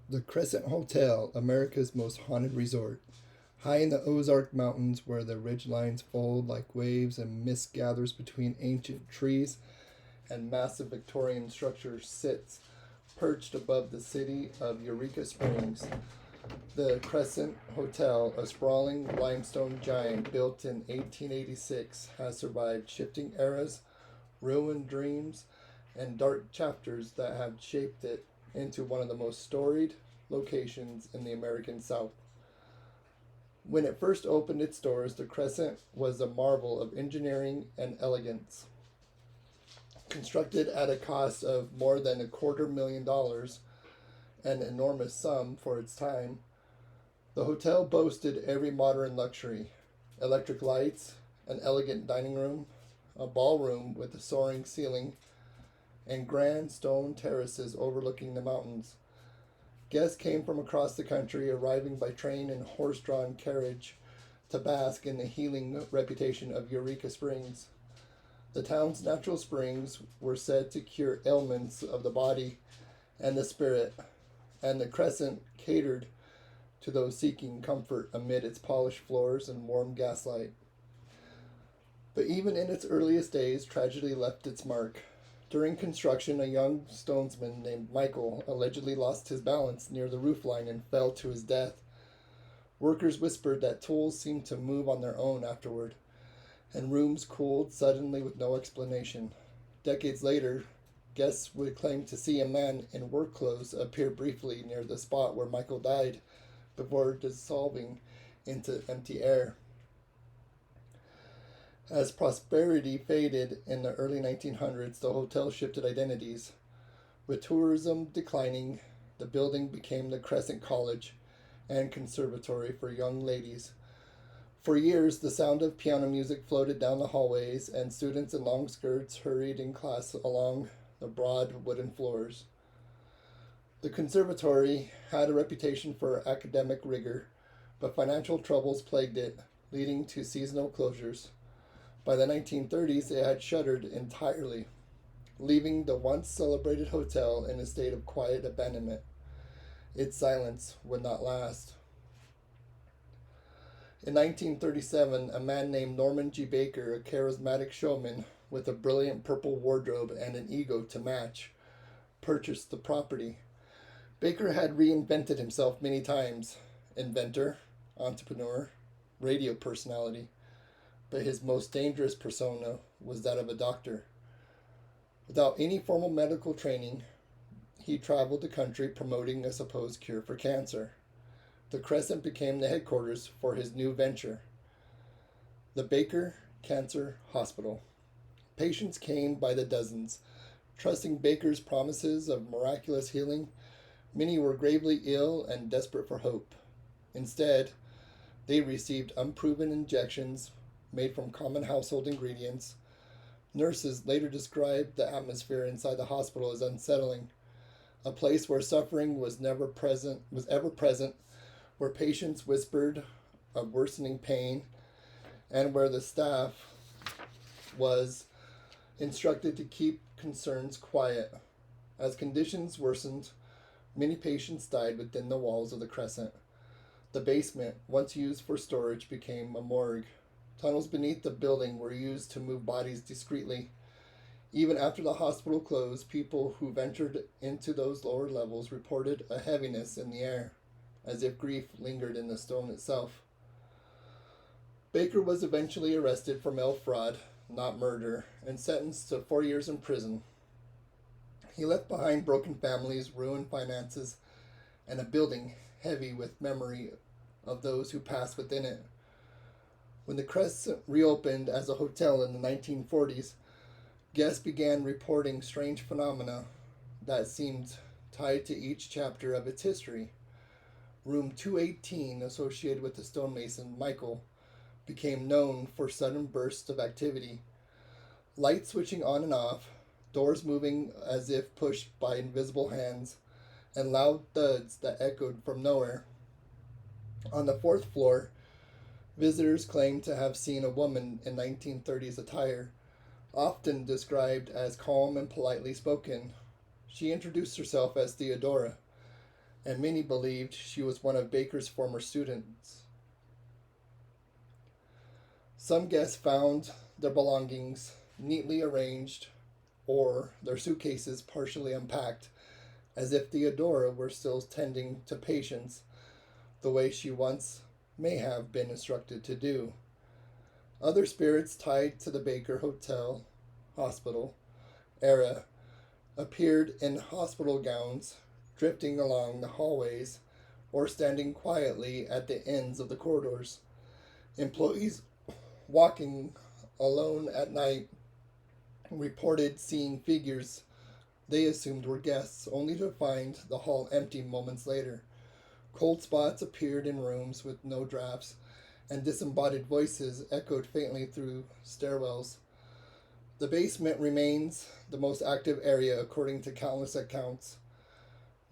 The Crescent Hotel, America's most haunted resort. High in the Ozark Mountains, where the ridge lines fold like waves and mist gathers between ancient trees and massive Victorian structures, sits perched above the city of Eureka Springs. The Crescent Hotel, a sprawling limestone giant built in 1886, has survived shifting eras, ruined dreams, and dark chapters that have shaped it into one of the most storied locations in the American South. When it first opened its doors, the Crescent was a marvel of engineering and elegance. Constructed at a cost of more than $250,000, an enormous sum for its time, the hotel boasted every modern luxury: electric lights, an elegant dining room, a ballroom with a soaring ceiling, and grand stone terraces overlooking the mountains. Guests came from across the country, arriving by train and horse drawn carriage to bask in the healing reputation of Eureka Springs. The town's natural springs were said to cure ailments of the body and the spirit, and the Crescent catered to those seeking comfort amid its polished floors and warm gaslight. But even in its earliest days, tragedy left its mark. During construction, a young stonesman named Michael allegedly lost his balance near the roofline and fell to his death. Workers whispered that tools seemed to move on their own afterward, and rooms cooled suddenly with no explanation. Decades later, guests would claim to see a man in work clothes appear briefly near the spot where Michael died before dissolving into empty air. As prosperity faded in the early 1900s, the hotel shifted identities. With tourism declining, the building became the Crescent College and Conservatory for young ladies. For years, the sound of piano music floated down the hallways, and students in long skirts hurried in class along the broad wooden floors. The conservatory had a reputation for academic rigor, but financial troubles plagued it, leading to seasonal closures. By the 1930s, it had shuttered entirely, leaving the once celebrated hotel in a state of quiet abandonment. Its silence would not last. In 1937, a man named Norman G. Baker, a charismatic showman with a brilliant purple wardrobe and an ego to match, purchased the property. Baker had reinvented himself many times: inventor, entrepreneur, radio personality, but his most dangerous persona was that of a doctor. Without any formal medical training, he traveled the country promoting a supposed cure for cancer. The Crescent became the headquarters for his new venture, the Baker Cancer Hospital. Patients came by the dozens, trusting Baker's promises of miraculous healing. Many were gravely ill and desperate for hope. Instead, they received unproven injections made from common household ingredients. Nurses later described the atmosphere inside the hospital as unsettling, a place where suffering was ever present, where patients whispered of worsening pain, and where the staff was instructed to keep concerns quiet. As conditions worsened, many patients died within the walls of the Crescent. The basement, once used for storage, became a morgue. Tunnels beneath the building were used to move bodies discreetly. Even after the hospital closed, people who ventured into those lower levels reported a heaviness in the air, as if grief lingered in the stone itself. Baker was eventually arrested for mail fraud, not murder, and sentenced to 4 years in prison. He left behind broken families, ruined finances, and a building heavy with memory of those who passed within it. When the Crescent reopened as a hotel in the 1940s, guests began reporting strange phenomena that seemed tied to each chapter of its history. Room 218, associated with the stonemason Michael, became known for sudden bursts of activity, lights switching on and off, doors moving as if pushed by invisible hands, and loud thuds that echoed from nowhere. On the fourth floor, visitors claimed to have seen a woman in 1930s attire, often described as calm and politely spoken. She introduced herself as Theodora, and many believed she was one of Baker's former students. Some guests found their belongings neatly arranged or their suitcases partially unpacked, as if Theodora were still tending to patients the way she once may have been instructed to do. Other spirits tied to the Baker Hotel hospital era appeared in hospital gowns, drifting along the hallways or standing quietly at the ends of the corridors. Employees walking alone at night reported seeing figures they assumed were guests, only to find the hall empty moments later. Cold spots appeared in rooms with no drafts, and disembodied voices echoed faintly through stairwells. The basement remains the most active area according to countless accounts.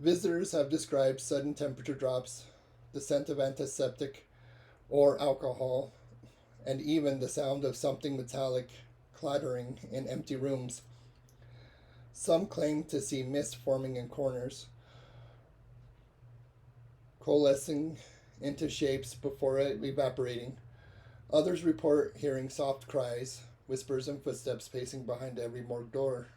Visitors have described sudden temperature drops, the scent of antiseptic or alcohol, and even the sound of something metallic clattering in empty rooms. Some claim to see mist forming in corners, coalescing into shapes before evaporating. Others report hearing soft cries, whispers, and footsteps pacing behind every morgue door.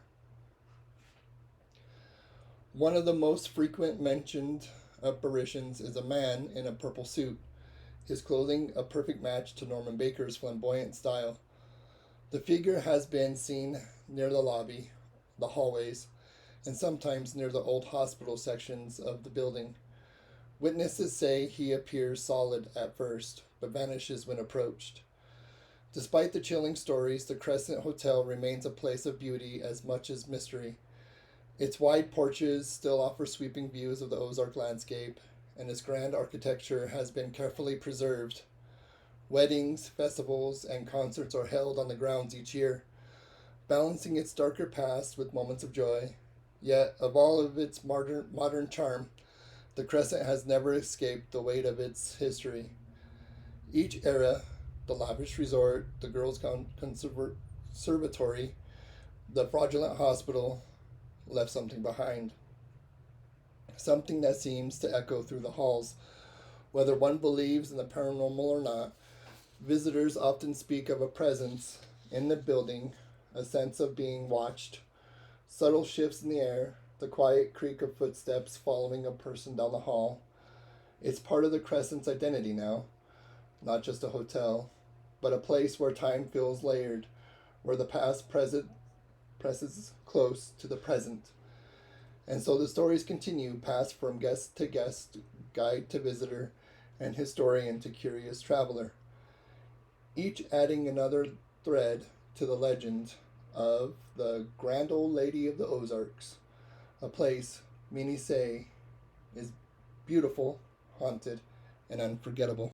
One of the most frequent mentioned apparitions is a man in a purple suit, his clothing a perfect match to Norman Baker's flamboyant style. The figure has been seen near the lobby, the hallways, and sometimes near the old hospital sections of the building. Witnesses say he appears solid at first, but vanishes when approached. Despite the chilling stories, the Crescent Hotel remains a place of beauty as much as mystery. Its wide porches still offer sweeping views of the Ozark landscape, and its grand architecture has been carefully preserved. Weddings, festivals, and concerts are held on the grounds each year, balancing its darker past with moments of joy. Yet, of all of its modern charm, the Crescent has never escaped the weight of its history. Each era, the lavish resort, the girls' conservatory, the fraudulent hospital, left something behind. Something that seems to echo through the halls. Whether one believes in the paranormal or not, visitors often speak of a presence in the building, a sense of being watched, subtle shifts in the air, the quiet creak of footsteps following a person down the hall. It's part of the Crescent's identity now, not just a hotel, but a place where time feels layered, where the past presses close to the present. And so the stories continue, passed from guest to guest, guide to visitor, and historian to curious traveler, each adding another thread to the legend of the Grand Old Lady of the Ozarks, a place many say is beautiful, haunted, and unforgettable.